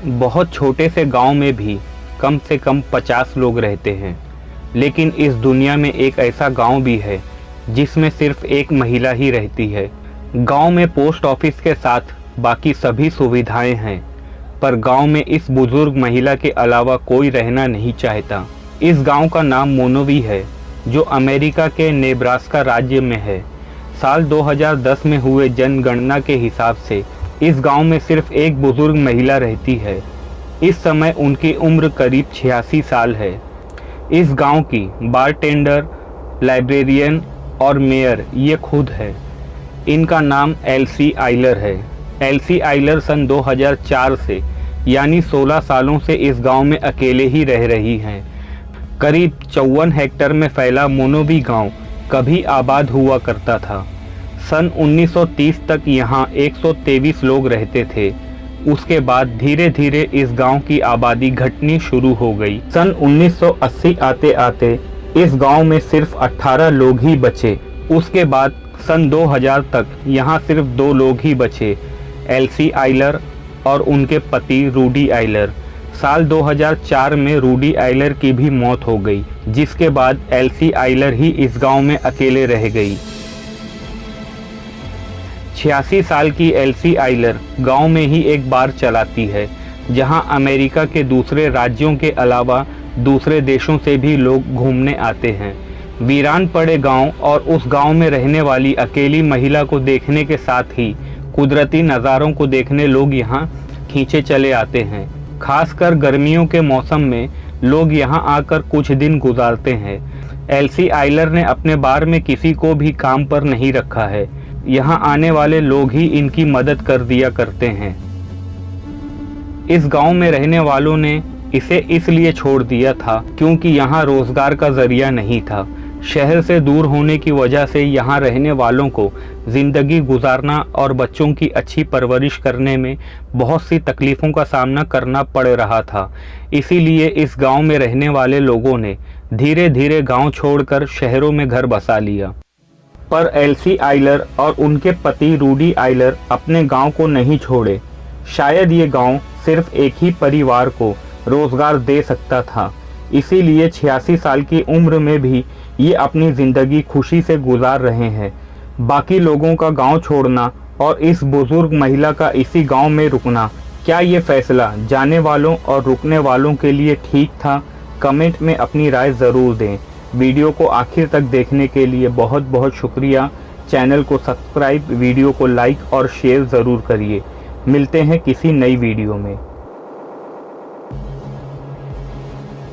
बहुत छोटे से गांव में भी कम से कम 50 लोग रहते हैं, लेकिन इस दुनिया में एक ऐसा गांव भी है जिसमें सिर्फ एक महिला ही रहती है। गांव में पोस्ट ऑफिस के साथ बाकी सभी सुविधाएं हैं, पर गांव में इस बुजुर्ग महिला के अलावा कोई रहना नहीं चाहता। इस गांव का नाम मोनोवी है, जो अमेरिका के नेब्रास्का राज्य में है। साल 2010 में हुए जनगणना के हिसाब से इस गांव में सिर्फ एक बुजुर्ग महिला रहती है। इस समय उनकी उम्र करीब 86 साल है। इस गांव की बारटेंडर, लाइब्रेरियन और मेयर ये खुद है। इनका नाम एल्सी आइलर है। एल्सी आइलर सन 2004 से यानी 16 सालों से इस गांव में अकेले ही रह रही हैं। करीब 54 हेक्टेयर में फैला मोनोवी गांव कभी आबाद हुआ करता था। सन 1930 तक यहाँ 123 लोग रहते थे। उसके बाद धीरे धीरे इस गांव की आबादी घटनी शुरू हो गई। सन 1980 आते आते इस गांव में सिर्फ 18 लोग ही बचे। उसके बाद सन 2000 तक यहाँ सिर्फ 2 लोग ही बचे, एल्सी आइलर और उनके पति रूडी आइलर। साल 2004 में रूडी आइलर की भी मौत हो गई, जिसके बाद एल्सी आइलर ही इस गांव में अकेले रह गई। 86 साल की एल्सी आइलर गांव में ही एक बार चलाती है, जहां अमेरिका के दूसरे राज्यों के अलावा दूसरे देशों से भी लोग घूमने आते हैं। वीरान पड़े गांव और उस गांव में रहने वाली अकेली महिला को देखने के साथ ही कुदरती नज़ारों को देखने लोग यहाँ खींचे चले आते हैं। खासकर गर्मियों के मौसम में लोग यहाँ आकर कुछ दिन गुजारते हैं। एल्सी आइलर ने अपने बार में किसी को भी काम पर नहीं रखा है। यहाँ आने वाले लोग ही इनकी मदद कर दिया करते हैं। इस गांव में रहने वालों ने इसे इसलिए छोड़ दिया था क्योंकि यहाँ रोजगार का जरिया नहीं था। शहर से दूर होने की वजह से यहाँ रहने वालों को ज़िंदगी गुजारना और बच्चों की अच्छी परवरिश करने में बहुत सी तकलीफ़ों का सामना करना पड़ रहा था। इसीलिए इस गांव में रहने वाले लोगों ने धीरे धीरे गांव छोड़कर शहरों में घर बसा लिया। पर एल्सी आइलर और उनके पति रूडी आइलर अपने गांव को नहीं छोड़े। शायद ये गांव सिर्फ एक ही परिवार को रोज़गार दे सकता था, इसीलिए 86 साल की उम्र में भी ये अपनी ज़िंदगी खुशी से गुजार रहे हैं। बाकी लोगों का गांव छोड़ना और इस बुज़ुर्ग महिला का इसी गांव में रुकना, क्या ये फ़ैसला जाने वालों और रुकने वालों के लिए ठीक था? कमेंट में अपनी राय ज़रूर दें। वीडियो को आखिर तक देखने के लिए बहुत बहुत शुक्रिया। चैनल को सब्सक्राइब, वीडियो को लाइक और शेयर ज़रूर करिए। मिलते हैं किसी नई वीडियो में।